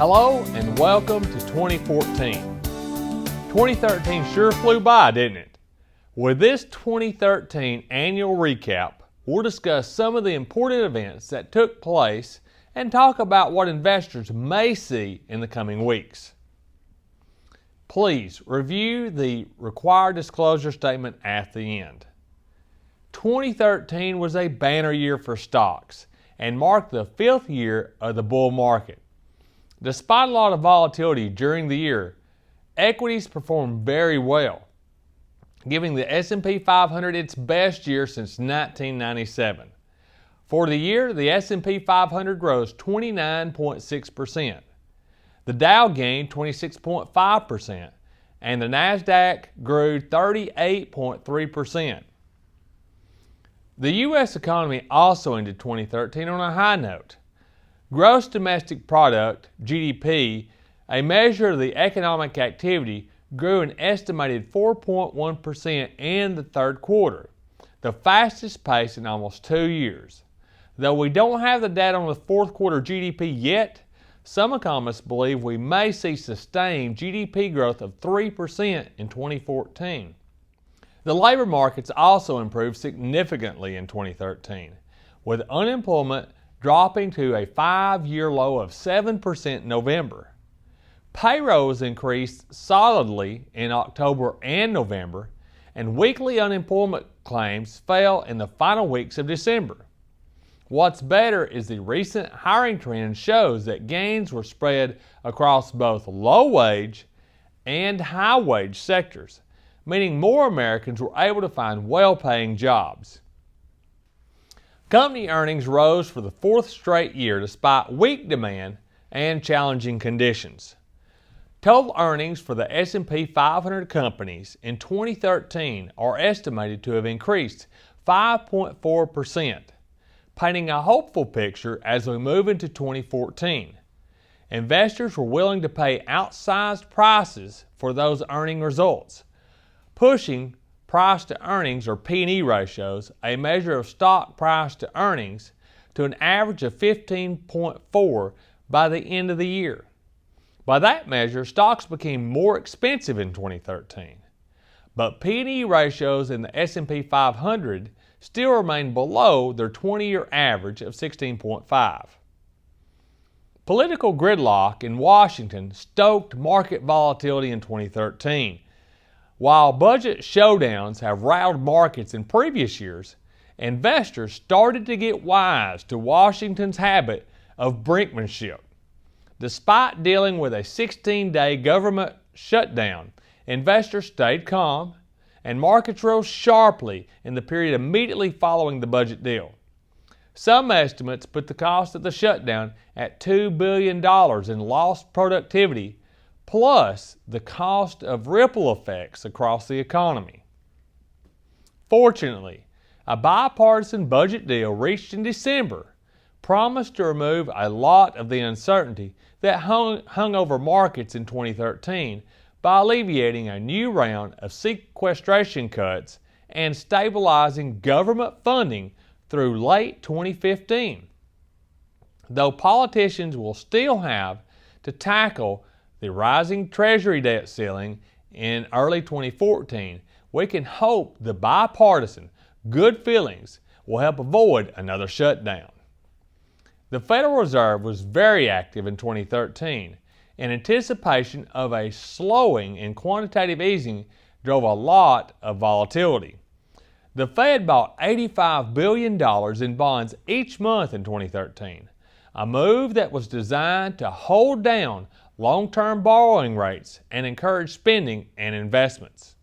Hello and welcome to 2014. 2013 sure flew by, didn't it? With this 2013 annual recap, we'll discuss some of the important events that took place and talk about what investors may see in the coming weeks. Please review the required disclosure statement at the end. 2013 was a banner year for stocks and marked the 5th year of the bull market. Despite a lot of volatility during the year, equities performed very well, giving the S&P 500 its best year since 1997. For the year, the S&P 500 rose 29.6%. The Dow gained 26.5%, and the NASDAQ grew 38.3%. The U.S. economy also ended 2013 on a high note. Gross domestic product, GDP, a measure of the economic activity, grew an estimated 4.1% in the third quarter, the fastest pace in almost 2 years. Though we don't have the data on the fourth quarter GDP yet, some economists believe we may see sustained GDP growth of 3% in 2014. The labor markets also improved significantly in 2013, with unemployment dropping to a 5-year low of 7% in November. Payrolls increased solidly in October and November, and weekly unemployment claims fell in the final weeks of December. What's better is the recent hiring trend shows that gains were spread across both low-wage and high-wage sectors, meaning more Americans were able to find well-paying jobs. Company earnings rose for the 4th straight year despite weak demand and challenging conditions. Total earnings for the S&P 500 companies in 2013 are estimated to have increased 5.4%, painting a hopeful picture as we move into 2014. Investors were willing to pay outsized prices for those earning results, pushing price to earnings, or P/E ratios, a measure of stock price to earnings, to an average of 15.4 by the end of the year. By that measure, stocks became more expensive in 2013. But P/E ratios in the S&P 500 still remain below their 20-year average of 16.5. Political gridlock in Washington stoked market volatility in 2013. While budget showdowns have rattled markets in previous years, investors started to get wise to Washington's habit of brinkmanship. Despite dealing with a 16-day government shutdown, investors stayed calm, and markets rose sharply in the period immediately following the budget deal. Some estimates put the cost of the shutdown at $2 billion in lost productivity, plus the cost of ripple effects across the economy. Fortunately, a bipartisan budget deal reached in December promised to remove a lot of the uncertainty that hung over markets in 2013 by alleviating a new round of sequestration cuts and stabilizing government funding through late 2015. Though politicians will still have to tackle the rising Treasury debt ceiling in early 2014, we can hope the bipartisan good feelings will help avoid another shutdown. The Federal Reserve was very active in 2013. In anticipation of a slowing in quantitative easing drove a lot of volatility. The Fed bought $85 billion in bonds each month in 2013, a move that was designed to hold down long-term borrowing rates and encourage spending and investments.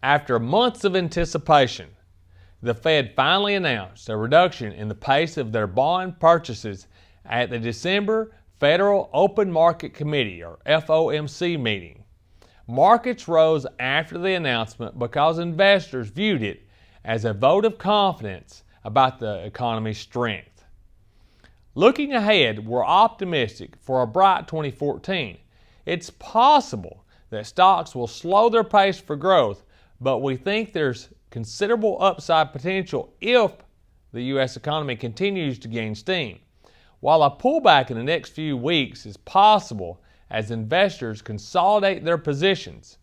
After months of anticipation, the Fed finally announced a reduction in the pace of their bond purchases at the December Federal Open Market Committee, or FOMC, meeting. Markets rose after the announcement because investors viewed it as a vote of confidence about the economy's strength. Looking ahead, we're optimistic for a bright 2014. It's possible that stocks will slow their pace for growth, but we think there's considerable upside potential if the U.S. economy continues to gain steam. while a pullback in the next few weeks is possible as investors consolidate their positions,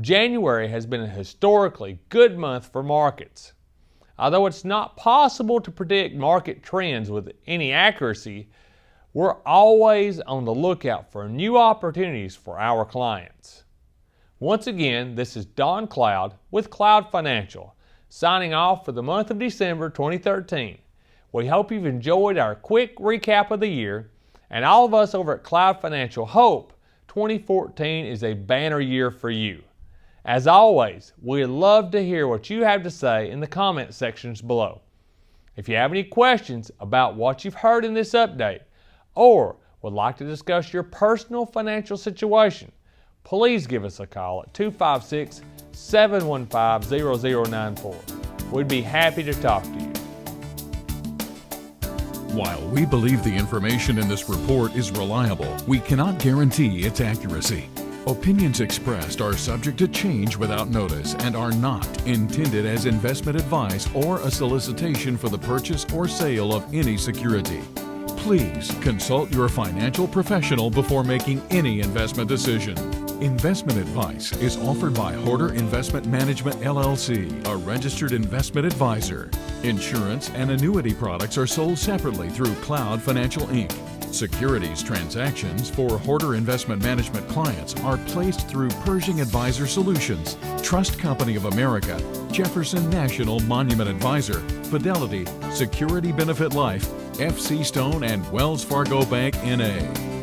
January has been a historically good month for markets. Although it's not possible to predict market trends with any accuracy, we're always on the lookout for new opportunities for our clients. Once again, this is Don Cloud with Cloud Financial, signing off for the month of December 2013. We hope you've enjoyed our quick recap of the year, and all of us over at Cloud Financial hope 2014 is a banner year for you. As always, we'd love to hear what you have to say in the comment sections below. If you have any questions about what you've heard in this update, or would like to discuss your personal financial situation, please give us a call at 256-715-0094. We'd be happy to talk to you. While we believe the information in this report is reliable, we cannot guarantee its accuracy. Opinions expressed are subject to change without notice and are not intended as investment advice or a solicitation for the purchase or sale of any security. Please consult your financial professional before making any investment decision. Investment advice is offered by Horder Investment Management LLC, a registered investment advisor. Insurance and annuity products are sold separately through Cloud Financial Inc. Securities transactions for Horder Investment Management clients are placed through Pershing Advisor Solutions, Trust Company of America, Jefferson National Monument Advisor, Fidelity, Security Benefit Life, FC Stone, and Wells Fargo Bank, N.A.